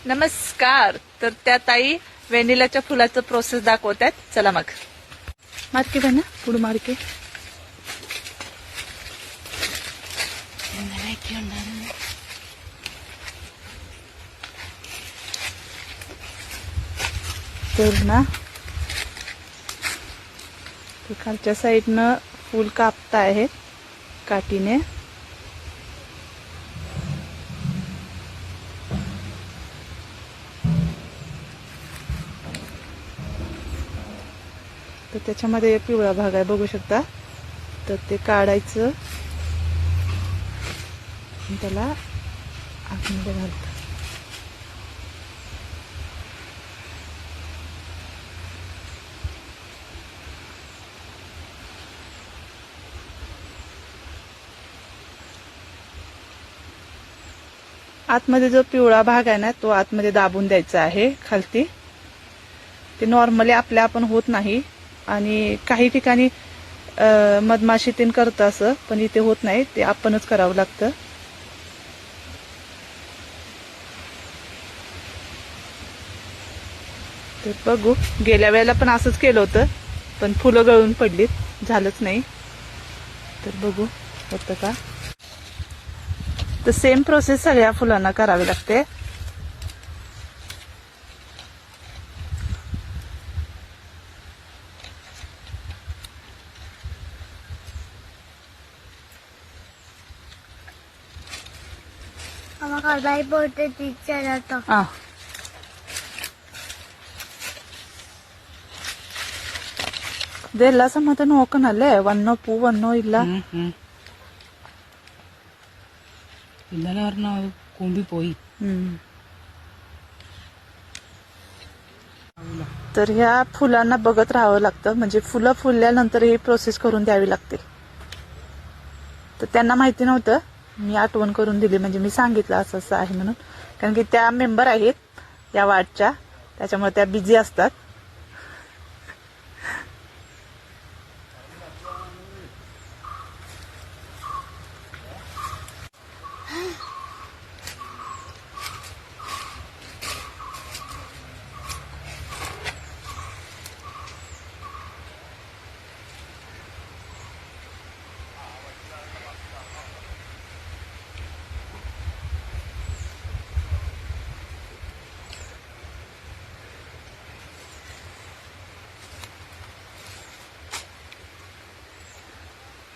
नमस्कार. तर त्या ताई व्हॅनिलाच्या फुलाचं प्रोसेस दाखवतात. चला मग मारके बना पुढे मारके तर ना खालच्या साईडनं फूल कापता आहेत काठीने. तर त्याच्यामध्ये पिवळा भाग आहे बघू शकता. तर ते काढायचं त्याला आतमध्ये घालतं. आतमध्ये जो पिवळा भाग आहे ना तो आतमध्ये दाबून द्यायचा आहे खालती. ते नॉर्मली आपल्या आपण होत नाही आणि काही ठिकाणी मधमाशीतीन करतं असं, पण इथे होत नाही. ते आपणच करावं लागतं. तर बघू, गेल्या वेळेला पण असंच केलं होतं पण फुलं गळून पडलीत, झालंच नाही. तर बघू होतं का. तर सेम प्रोसेस सगळ्या फुलांना करावी लागते. ಇದೆಲ್ಲ ಸಮೇತ ನೋಕನಲ್ಲೇ ಒನ್ನೋ ಪೂ ಒನ್ನೋ ಇಲ್ಲ. ഇന്നലെ പറഞ്ഞ അത് കൊമ്പി പോയി. तर ह्या फुलांना बघत राहावं लागतं. म्हणजे फुलं फुलल्यानंतर ही प्रोसेस करून द्यावी लागते. तर त्यांना माहिती नव्हतं, मी आठवण करून दिली. म्हणजे मी सांगितलं असं असं आहे म्हणून. कारण की त्या मेंबर आहेत या वार्डच्या, त्याच्यामुळे त्या बिझी असतात.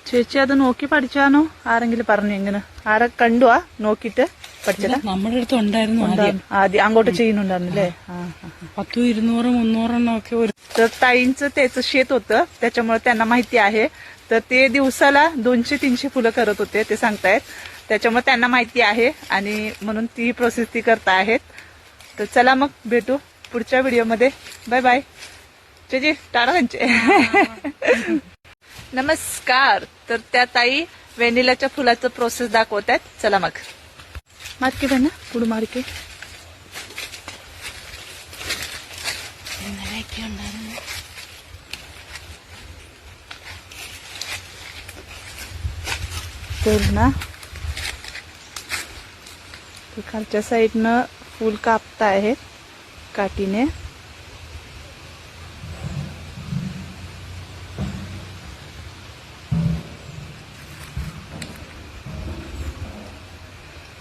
ചേച്ചി അത് നോക്കി പഠിച്ചാണോ? ആരെങ്കിലും പറഞ്ഞു എങ്ങനെ? ആരെ കണ്ടുവാ നോക്കിട്ട് പഠിച്ചത്? നമ്മുടെ അടുത്ത് ഉണ്ടായിരുന്നു आधी അങ്ങോട്ട് ചെയ്യുന്നുണ്ടായിരുന്നില്ലേ? 100, 200, 300 ഒക്കെ ഒരു. तर ताईंचं त्याचं शेत होतं, त्याच्यामुळे त्यांना माहिती आहे. तर ते दिवसाला 200-300 फुलं करत होते ते सांगतायत. त्याच्यामुळे त्यांना माहिती आहे आणि म्हणून ती प्रोसेस ती करता आहेत. तर चला मग भेटू पुढच्या व्हिडिओमध्ये. Bye bye. चेजी टाळा त्यांचे. नमस्कार. तर त्या ताई व्हॅनिलाच्या फुलाचं प्रोसेस दाखवतात. चला मग मारके बना पुढे मारके तर ना खालच्या साईडनं फूल कापता आहेत काठीने.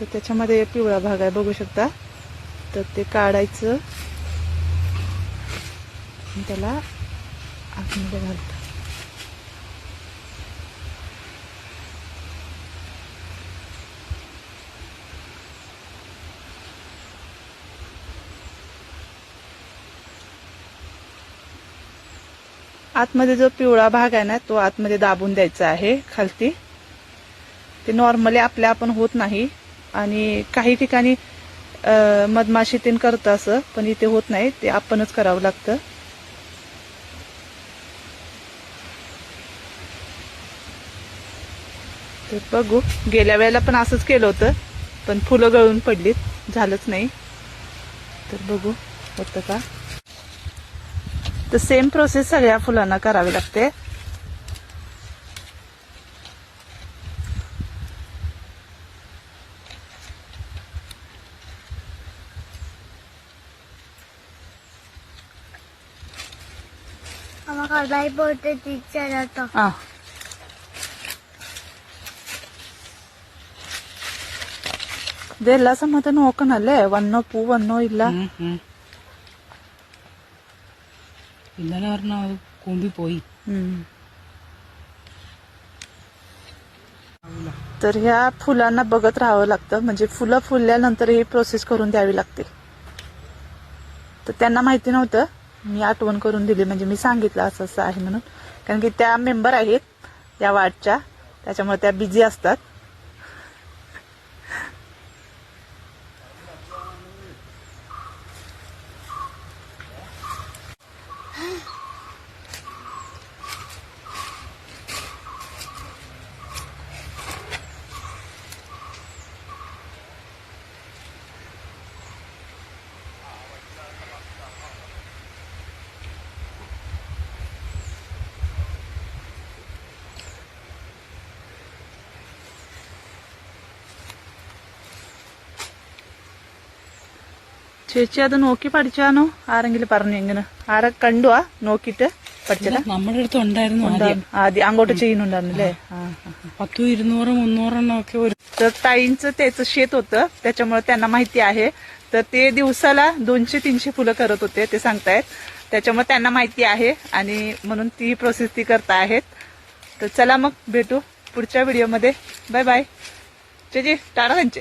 तर त्याच्यामध्ये पिवळा भाग आहे बघू शकता. तर ते काढायचं त्याला आतमध्ये घालतं. आतमध्ये जो पिवळा भाग आहे ना तो आतमध्ये दाबून द्यायचा आहे खालती. ते नॉर्मली आपल्या आपण होत नाही आणि काही ठिकाणी मधमाशीतीन करतं असं, पण इथे होत नाही. ते आपणच करावं लागतं. तर बघू, गेल्या वेळेला पण असंच केलं होतं पण फुलं गळून पडलीत, झालंच नाही. तर बघू होतं का. तर सेम प्रोसेस सगळ्या फुलांना करावी लागते. കടായി പോയിട്ട് തിരിച്ചോ. ആ ഇത് എല്ലാ സമയത്തും നോക്കണല്ലേ, വന്നോ പൂ വന്നോ ഇല്ല. इन्ना वरना कोंबी पोई. तर ह्या फुलांना बघत राहावं लागतं, म्हणजे फुलं फुलल्यानंतर ही प्रोसेस करून द्यावी लागते. तर त्यांना माहिती नव्हतं, मी आठवण करून दिली, म्हणजे मी सांगितलं असं असं आहे म्हणून, कारण की त्या मेंबर आहेत या वार्डच्या, त्याच्यामुळे त्या बिझी असतात. ചേച്ചി അത് നോക്കി പഠിച്ചാണോ ആരെങ്കിലും പറഞ്ഞു? എങ്ങനെ ആരെ കണ്ടുവാ നോക്കിട്ട് പഠിച്ചതാ? നമ്മുടെ അടുത്ത് ഉണ്ടായിരുന്നു ആദ്യം. आधी अंगोट ചെയ്യുന്നുണ്ടായിരുന്നല്ലേ? 100, 200, 300 ഒക്കെ ഒരു. तर ताईंचं त्याचं शेत होतं, त्याच्यामुळे त्यांना माहिती आहे. तर ते दिवसाला 200-300 फुलं करत होते, ते सांगतायत. त्याच्यामुळे त्यांना माहिती आहे आणि म्हणून ती प्रोसेस ती करता आहेत. तर चला मग भेटू पुढच्या व्हिडिओमध्ये. Bye bye. जे टाळा त्यांचे.